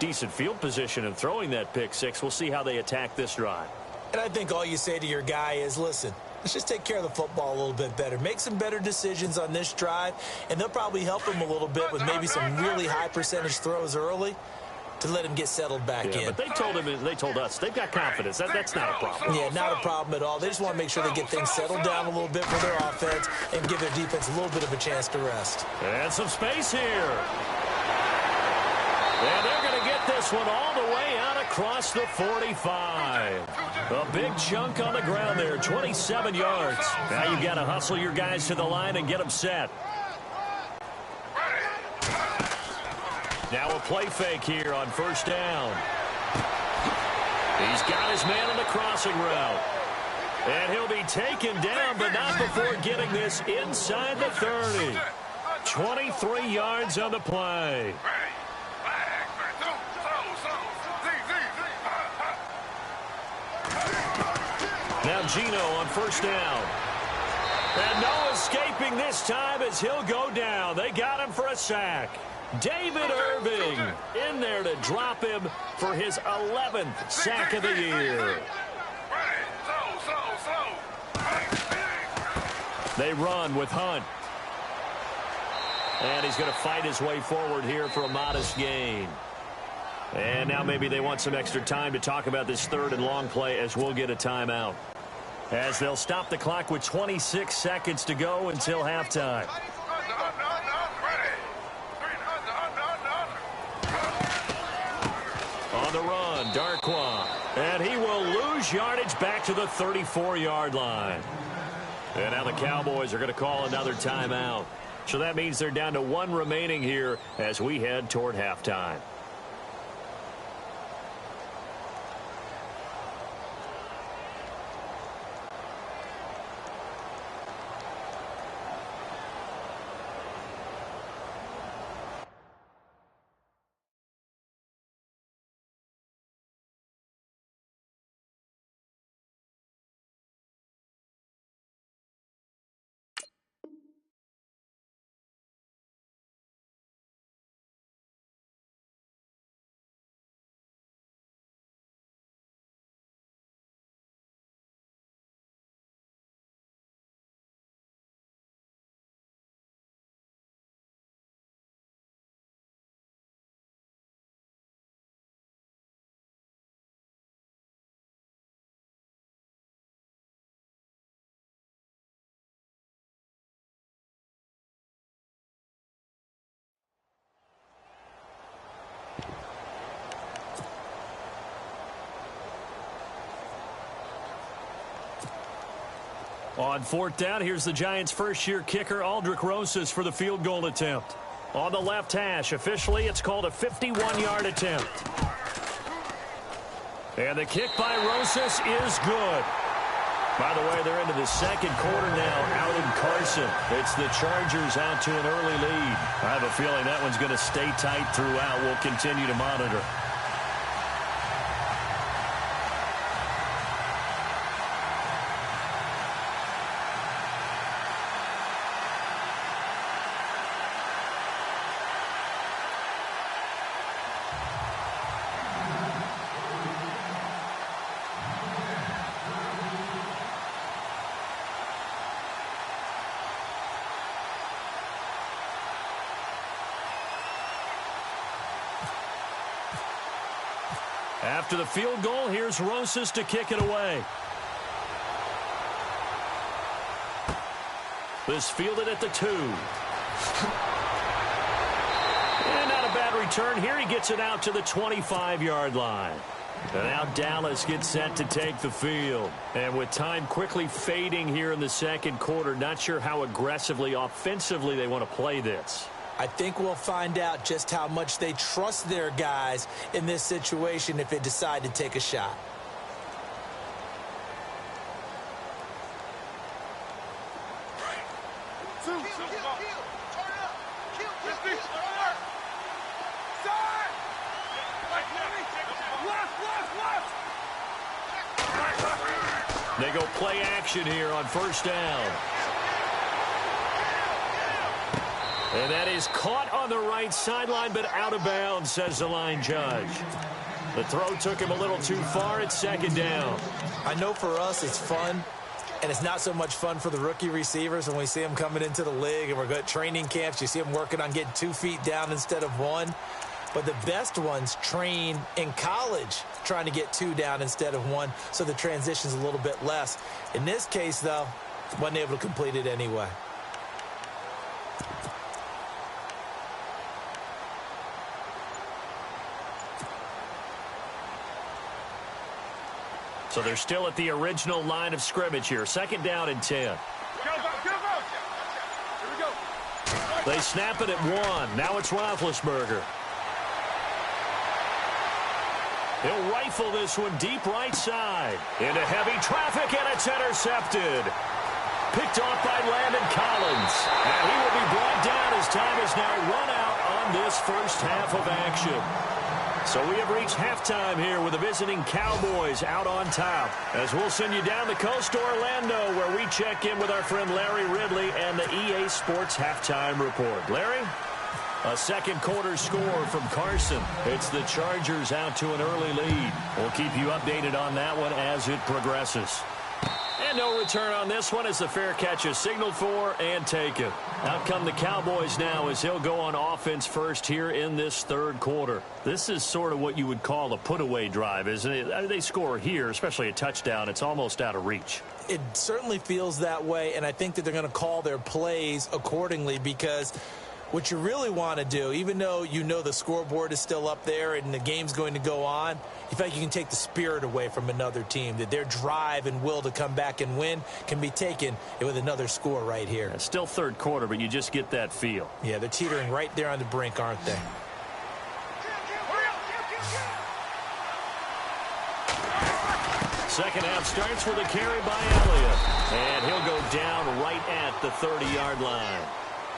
decent field position and throwing that pick six. We'll see how they attack this drive. And I think all you say to your guy is, listen, let's just take care of the football a little bit better. Make some better decisions on this drive, and they'll probably help him a little bit with maybe some really high percentage throws early to let him get settled back in. But they told us they've got confidence. That's not a problem. Yeah, not a problem at all. They just want to make sure they get things settled down a little bit for their offense and give their defense a little bit of a chance to rest. And some space here. And they're going to get this one all the way out across the 45. A big chunk on the ground there, 27 yards. Now you've got to hustle your guys to the line and get them set. Now a play fake here on first down. He's got his man on the crossing route. And he'll be taken down, but not before getting this inside the 30. 23 yards on the play. Now Gino on first down. And no escaping this time as he'll go down. They got him for a sack. David Irving in there to drop him for his 11th sack of the year. They run with Hunt. And he's going to fight his way forward here for a modest gain. And now maybe they want some extra time to talk about this third and long play as we'll get a timeout. As they'll stop the clock with 26 seconds to go until halftime. On the run, Darkwa. And he will lose yardage back to the 34-yard line. And now the Cowboys are going to call another timeout. So that means they're down to one remaining here as we head toward halftime. On fourth down, here's the Giants' first-year kicker, Aldrick Rosas, for the field goal attempt. On the left hash, officially, it's called a 51-yard attempt. And the kick by Rosas is good. By the way, they're into the second quarter now out in Carson. It's the Chargers out to an early lead. I have a feeling that one's going to stay tight throughout. We'll continue to monitor. After the field goal, here's Rosas to kick it away. This fielded at the 2. And not a bad return. Here he gets it out to the 25-yard line. And now Dallas gets set to take the field. And with time quickly fading here in the second quarter, not sure how aggressively, offensively they want to play this. I think we'll find out just how much they trust their guys in this situation if they decide to take a shot. They go play action here on first down. And that is caught on the right sideline, but out of bounds, says the line judge. The throw took him a little too far. It's second down. I know for us it's fun, and it's not so much fun for the rookie receivers when we see them coming into the league and we're good at training camps. You see them working on getting 2 feet down instead of 1. But the best ones train in college trying to get 2 down instead of 1, so the transition's a little bit less. In this case, though, wasn't able to complete it anyway. So they're still at the original line of scrimmage here. Second down and 10. They snap it at 1. Now it's Roethlisberger. He'll rifle this one deep right side. Into heavy traffic, and it's intercepted. Picked off by Landon Collins. And he will be brought down as time is now run out on this first half of action. So we have reached halftime here with the visiting Cowboys out on top. As we'll send you down the coast to Orlando, where we check in with our friend Larry Ridley and the EA Sports Halftime Report. Larry? A second quarter score from Carson. It's the Chargers out to an early lead. We'll keep you updated on that one as it progresses. And no return on this one as the fair catch is signaled for and taken. Out come the Cowboys now as he'll go on offense first here in this third quarter. This is sort of what you would call a put-away drive, isn't it? They score here, especially a touchdown. It's almost out of reach. It certainly feels that way, and I think that they're going to call their plays accordingly, because what you really want to do, even though you know the scoreboard is still up there and the game's going to go on, you feel like you can take the spirit away from another team, that their drive and will to come back and win can be taken with another score right here. It's still third quarter, but you just get that feel. Yeah, they're teetering right there on the brink, aren't they? Second half starts with a carry by Elliott. And he'll go down right at the 30-yard line.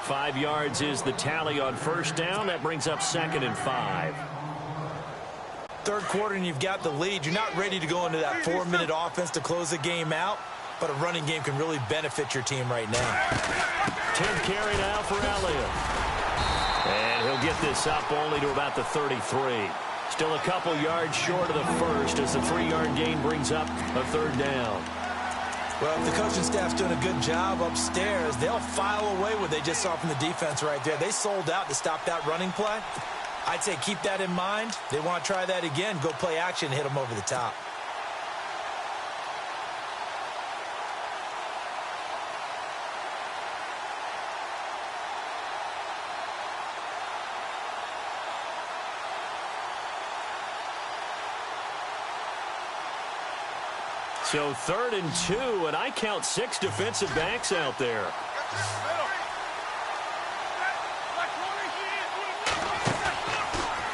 5 yards is the tally on first down. That brings up 2nd and 5. Third quarter and you've got the lead. You're not ready to go into that 4-minute offense to close the game out, but a running game can really benefit your team right now. 10th carry now for Elliott. And he'll get this up only to about the 33. Still a couple yards short of the first as the 3-yard gain brings up a third down. Well, if the coaching staff's doing a good job upstairs, they'll file away what they just saw from the defense right there. They sold out to stop that running play. I'd say keep that in mind. They want to try that again. Go play action, hit them over the top. So 3rd and 2, and I count 6 defensive backs out there.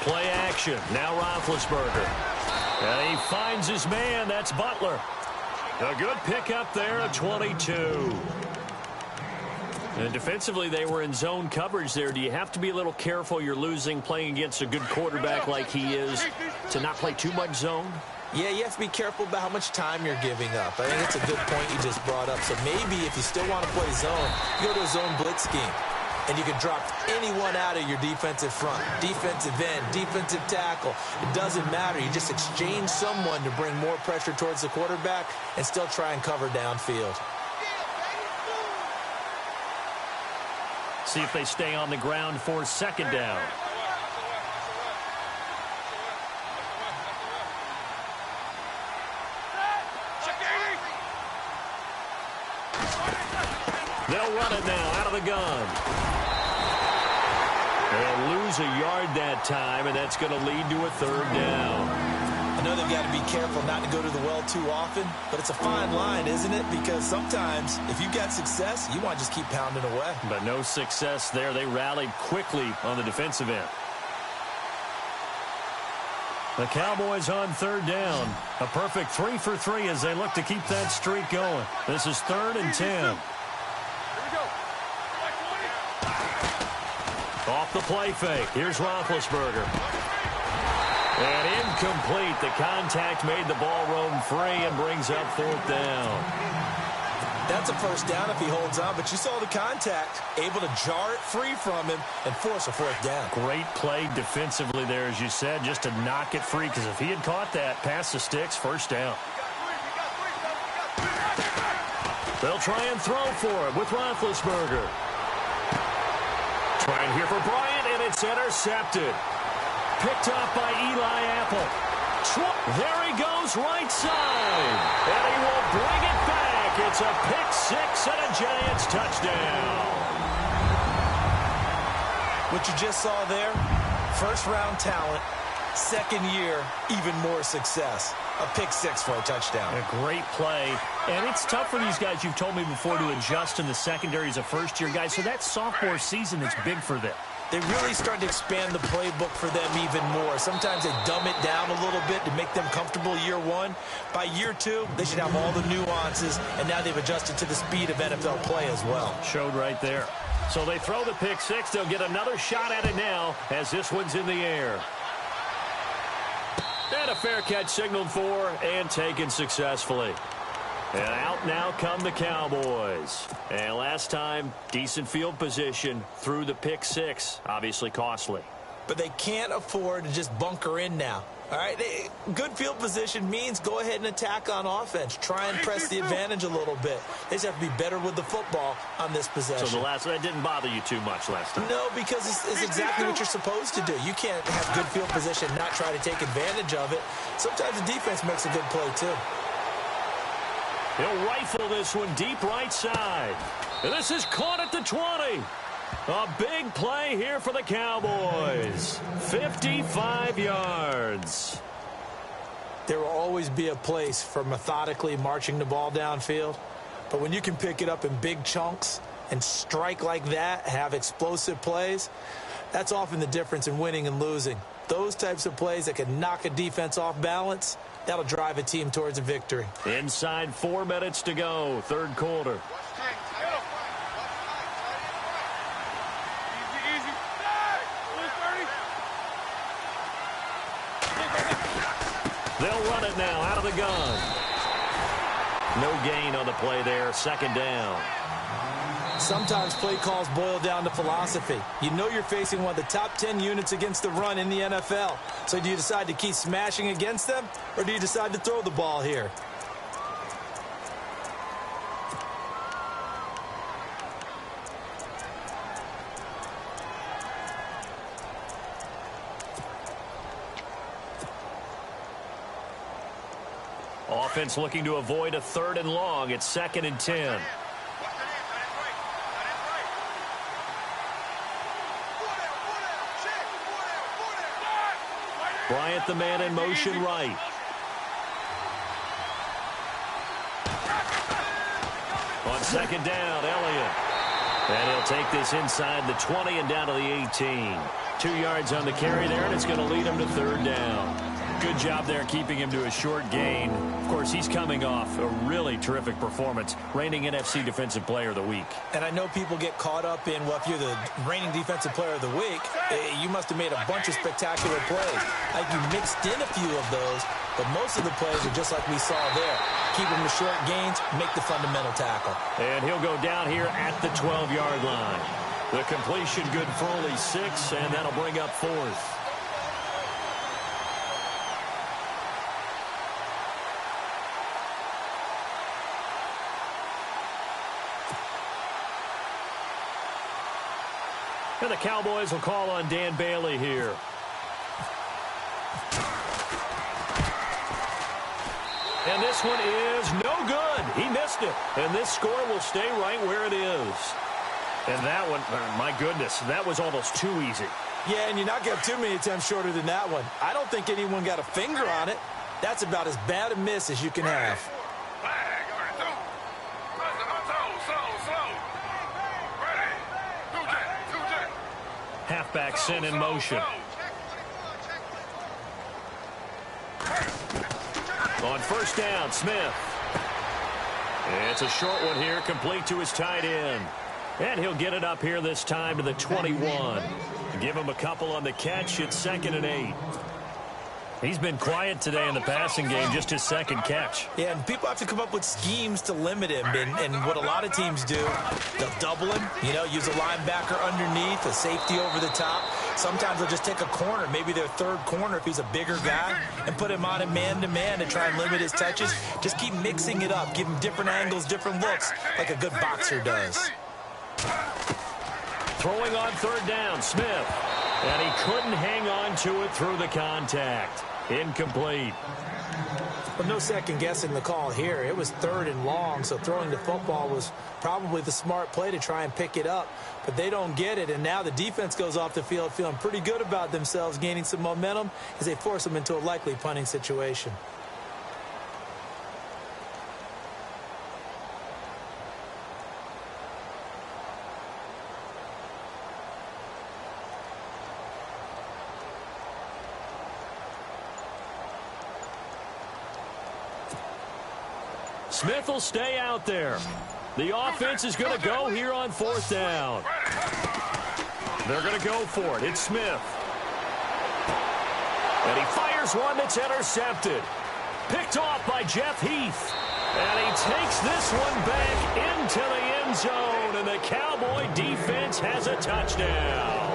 Play action. Now Roethlisberger. And he finds his man. That's Butler. A good pickup there at 22. And defensively, they were in zone coverage there. Do you have to be a little careful you're losing playing against a good quarterback like he is to not play too much zone? Yeah, you have to be careful about how much time you're giving up. I think it's a good point you just brought up. So maybe if you still want to play zone, you go to a zone blitz scheme. And you can drop anyone out of your defensive front, defensive end, defensive tackle. It doesn't matter. You just exchange someone to bring more pressure towards the quarterback and still try and cover downfield. See if they stay on the ground for 2nd down. They'll run it now out of the gun. They'll lose a yard that time, and that's going to lead to a 3rd down. I know they've got to be careful not to go to the well too often, but it's a fine line, isn't it? Because sometimes, if you've got success, you want to just keep pounding away. But no success there. They rallied quickly on the defensive end. The Cowboys on 3rd down. A perfect 3 for 3 as they look to keep that streak going. This is 3rd and 10. Off the play fake. Here's Roethlisberger. And incomplete. The contact made the ball roam free and brings up 4th down. That's a first down if he holds on, but you saw the contact, able to jar it free from him and force a fourth down. Great play defensively there, as you said, just to knock it free, because if he had caught that, past the sticks, first down. They'll try and throw for it with Roethlisberger. Trying here for Bryant, and it's intercepted. Picked off by Eli Apple. There he goes, right side. And he will bring it back. It's a pick-6 and a Giants touchdown. What you just saw there, first-round talent, second year, even more success. A pick-6 for a touchdown. A great play. And it's tough for these guys, you've told me before, to adjust in the secondary as a first-year guy. So that sophomore season is big for them. They really start to expand the playbook for them even more. Sometimes they dumb it down a little bit to make them comfortable year one. By year two, they should have all the nuances, and now they've adjusted to the speed of NFL play as well. Showed right there. So they throw the pick-6. They'll get another shot at it now as this one's in the air. And a fair catch signaled for and taken successfully. And out now come the Cowboys. And last time, decent field position through the pick-6. Obviously costly. But they can't afford to just bunker in now. All right, good field position means go ahead and attack on offense. Try and press the advantage a little bit. They just have to be better with the football on this possession. So that didn't bother you too much last time? No, because it's exactly what you're supposed to do. You can't have good field position and not try to take advantage of it. Sometimes the defense makes a good play, too. He'll rifle this one deep right side. And this is caught at the 20. A big play here for the Cowboys. 55 yards. There will always be a place for methodically marching the ball downfield. But when you can pick it up in big chunks and strike like that, have explosive plays, that's often the difference in winning and losing. Those types of plays that can knock a defense off balance, that'll drive a team towards a victory. Inside 4 minutes to go, third quarter. They'll run it now out of the gun. No gain on the play there, second down. Sometimes play calls boil down to philosophy. You know you're facing one of the top 10 units against the run in the NFL. So do you decide to keep smashing against them, or do you decide to throw the ball here? Offense looking to avoid a 3rd and long. It's 2nd and 10. Bryant, the man in motion right. On 2nd down, Elliott. And he'll take this inside the 20 and down to the 18. 2 yards on the carry there, and it's going to lead him to 3rd down. Good job there keeping him to a short gain. Of course, he's coming off a really terrific performance, reigning NFC Defensive Player of the Week. And I know people get caught up in, well, if you're the reigning Defensive Player of the Week, you must have made a bunch of spectacular plays. Like you mixed in a few of those, but most of the plays are just like we saw there. Keep them to short gains, make the fundamental tackle. And he'll go down here at the 12-yard line. The completion good for only 6, and that'll bring up 4th. And the Cowboys will call on Dan Bailey here. And this one is no good. He missed it. And this score will stay right where it is. And that one, my goodness, that was almost too easy. Yeah, and you're not getting too many attempts shorter than that one. I don't think anyone got a finger on it. That's about as bad a miss as you can have. Halfback sent in motion. On 1st down, Smith. It's a short one here, complete to his tight end. And he'll get it up here this time to the 21. Give him a couple on the catch. It's 2nd and 8. He's been quiet today in the passing game, just his second catch. Yeah, and people have to come up with schemes to limit him. And what a lot of teams do, they'll double him, use a linebacker underneath, a safety over the top. Sometimes they'll just take a corner, maybe their third corner if he's a bigger guy, and put him on a man-to-man to try and limit his touches. Just keep mixing it up, give him different angles, different looks, like a good boxer does. Throwing on third down, Smith. And he couldn't hang on to it through the contact. Incomplete. Well, no second guessing the call here. It was 3rd and long, so throwing the football was probably the smart play to try and pick it up. But they don't get it, and now the defense goes off the field feeling pretty good about themselves, gaining some momentum as they force them into a likely punting situation. Smith will stay out there. The offense is going to go here on 4th down. They're going to go for it. It's Smith. And he fires one that's intercepted. Picked off by Jeff Heath. And he takes this one back into the end zone. And the Cowboy defense has a touchdown.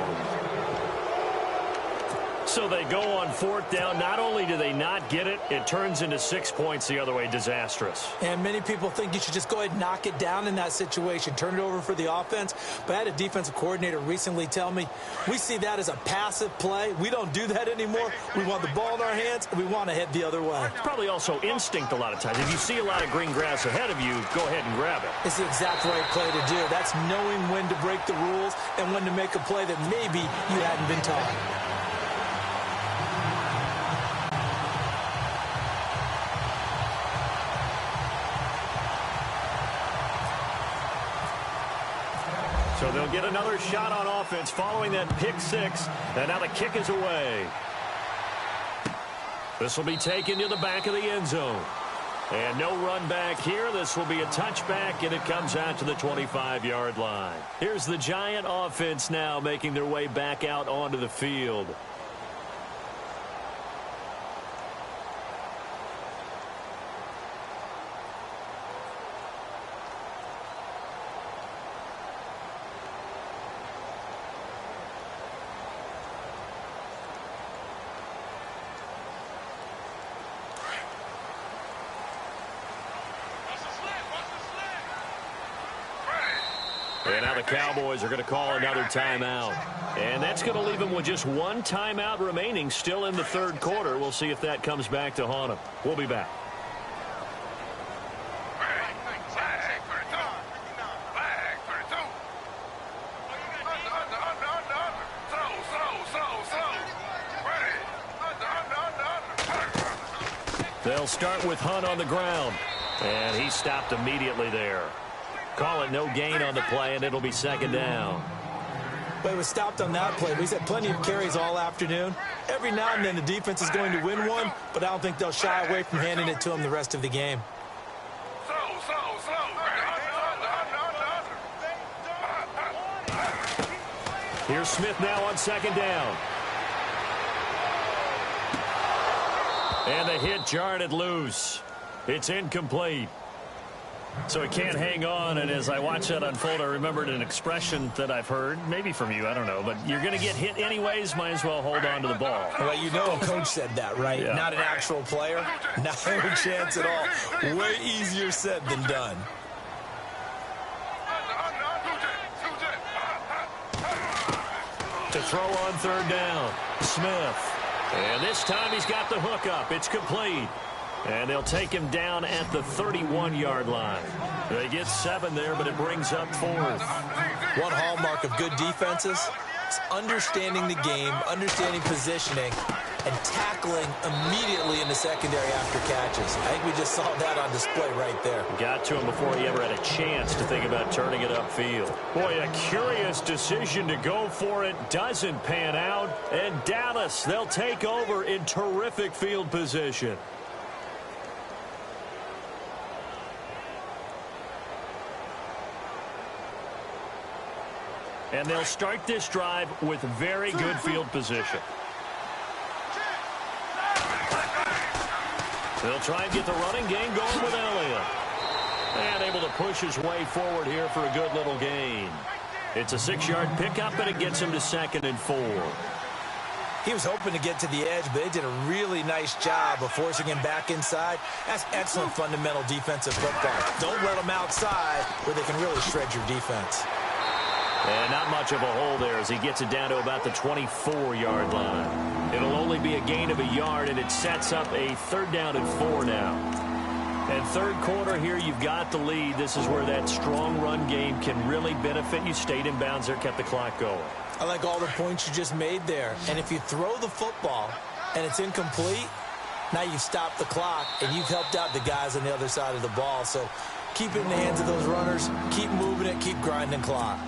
So they go on 4th down. Not only do they not get it, it turns into 6 points the other way. Disastrous. And many people think you should just go ahead and knock it down in that situation. Turn it over for the offense. But I had a defensive coordinator recently tell me, we see that as a passive play. We don't do that anymore. We want the ball in our hands, and we want to head the other way. Probably also instinct a lot of times. If you see a lot of green grass ahead of you, go ahead and grab it. It's the exact right play to do. That's knowing when to break the rules and when to make a play that maybe you hadn't been taught. So they'll get another shot on offense following that pick 6. And now the kick is away. This will be taken to the back of the end zone. And no run back here. This will be a touchback, and it comes out to the 25-yard line. Here's the Giant offense now making their way back out onto the field. And now the Cowboys are going to call another timeout. And that's going to leave them with just one timeout remaining still in the 3rd quarter. We'll see if that comes back to haunt them. We'll be back. They'll start with Hunt on the ground. And he stopped immediately there. Call it no gain on the play, and it'll be 2nd down. But he was stopped on that play. He's had plenty of carries all afternoon. Every now and then the defense is going to win one, but I don't think they'll shy away from handing it to him the rest of the game. Here's Smith now on 2nd down. And the hit jarred it loose. It's incomplete. So he can't hang on, and as I watch that unfold, I remembered an expression that I've heard, maybe from you, I don't know, but you're going to get hit anyways, might as well hold on to the ball. Well, a coach said that, right? Yeah. Not an actual player. Not a chance at all. Way easier said than done. To throw on 3rd down, Smith. And this time he's got the hook up. It's complete. And they'll take him down at the 31-yard line. They get 7 there, but it brings up 4th. One hallmark of good defenses is understanding the game, understanding positioning, and tackling immediately in the secondary after catches. I think we just saw that on display right there. Got to him before he ever had a chance to think about turning it upfield. Boy, a curious decision to go for it. Doesn't pan out. And Dallas, they'll take over in terrific field position. And they'll start this drive with very good field position. They'll try and get the running game going with Elliott. And able to push his way forward here for a good little gain. It's a 6-yard pickup, and it gets him to 2nd and 4. He was hoping to get to the edge, but they did a really nice job of forcing him back inside. That's excellent fundamental defensive football. Don't let them outside where they can really shred your defense. And not much of a hole there as he gets it down to about the 24-yard line. It'll only be a gain of a yard, and it sets up a 3rd down and 4 now. And 3rd quarter here, you've got the lead. This is where that strong run game can really benefit you. Stayed in bounds there, kept the clock going. I like all the points you just made there. And if you throw the football and it's incomplete, now you've stopped the clock and you've helped out the guys on the other side of the ball. So keep it in the hands of those runners. Keep moving it. Keep grinding clock.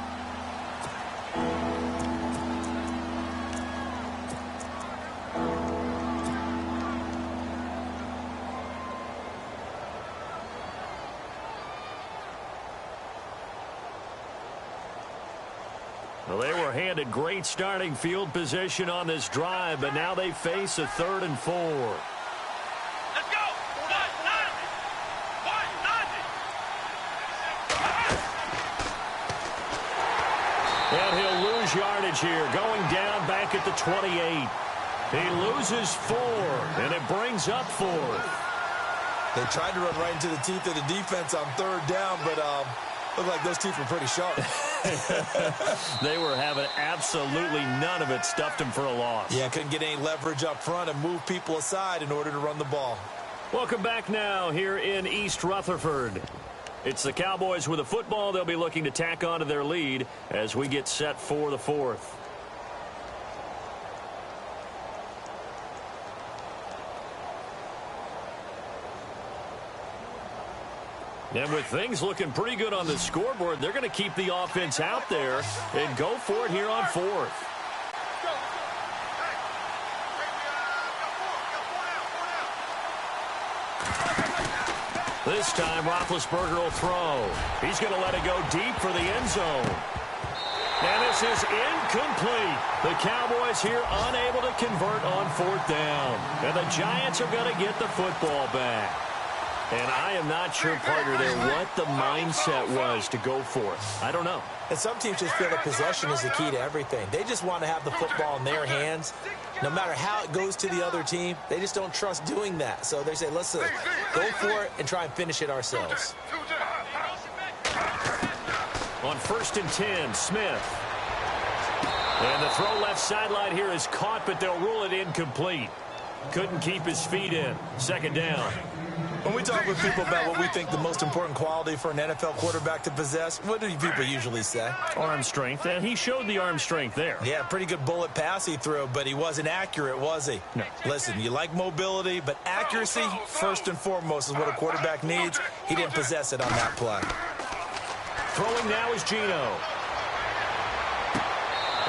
Well, they were handed great starting field position on this drive, but now they face a 3rd and 4. Let's go! And he'll lose yardage here, going down back at the 28. He loses 4, and it brings up 4th. They tried to run right into the teeth of the defense on 3rd down, but looked like those teeth were pretty sharp. They were having absolutely none of it. Stuffed him for a loss. Yeah, couldn't get any leverage up front and move people aside in order to run the ball. Welcome back now here in East Rutherford. It's the Cowboys with a football. They'll be looking to tack on to their lead as we get set for the 4th. And with things looking pretty good on the scoreboard, they're going to keep the offense out there and go for it here on 4th. This time, Roethlisberger will throw. He's going to let it go deep for the end zone. And this is incomplete. The Cowboys here unable to convert on 4th down. And the Giants are going to get the football back. And I am not sure, partner, there what the mindset was to go for it. I don't know. And some teams just feel that possession is the key to everything. They just want to have the football in their hands. No matter how it goes to the other team, they just don't trust doing that. So they say, let's go for it and try and finish it ourselves. On 1st and 10, Smith. And the throw left sideline here is caught, but they'll rule it incomplete. Couldn't keep his feet in. 2nd down. When we talk with people about what we think the most important quality for an NFL quarterback to possess, what do people usually say? Arm strength, and he showed the arm strength there. Yeah, pretty good bullet pass he threw, but he wasn't accurate, was he? No. Listen, you like mobility, but accuracy, first and foremost, is what a quarterback needs. He didn't possess it on that play. Throwing now is Geno.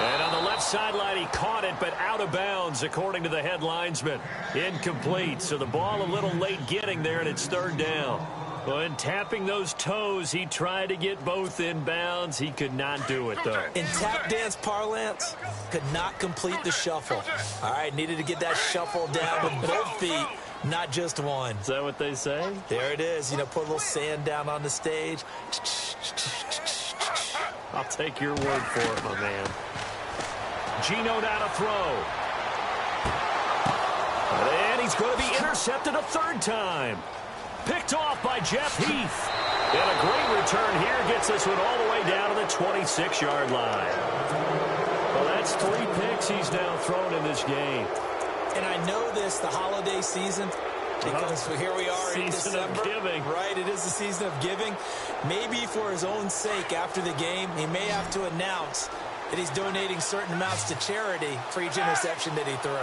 And on the left sideline, he caught it, but out of bounds, according to the head linesman. Incomplete, so the ball a little late getting there, and it's 3rd down. Well, in tapping those toes, he tried to get both in bounds. He could not do it, though. In tap dance parlance, could not complete the shuffle. All right, needed to get that shuffle down with both feet, not just one. Is that what they say? There it is. You know, put a little sand down on the stage. I'll take your word for it, my man. Geno now to throw. And he's going to be intercepted a 3rd time. Picked off by Jeff Heath. And a great return here gets this one all the way down to the 26-yard line. Well, that's 3 picks he's now thrown in this game. And I know this, the holiday season, because here we are in December. Season of giving. Right, it is the season of giving. Maybe for his own sake after the game, he may have to announce that he's donating certain amounts to charity for each interception that he threw.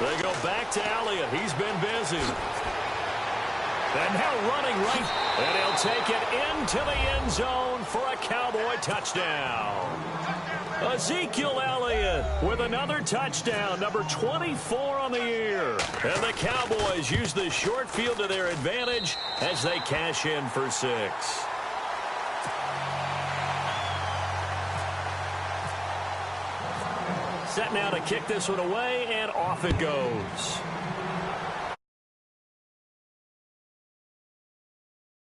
They go back to Elliott. He's been busy. And now running right. And he'll take it into the end zone for a Cowboy touchdown. Ezekiel Elliott with another touchdown, number 24 on the year. And the Cowboys use the short field to their advantage as they cash in for 6. Set now to kick this one away, and off it goes.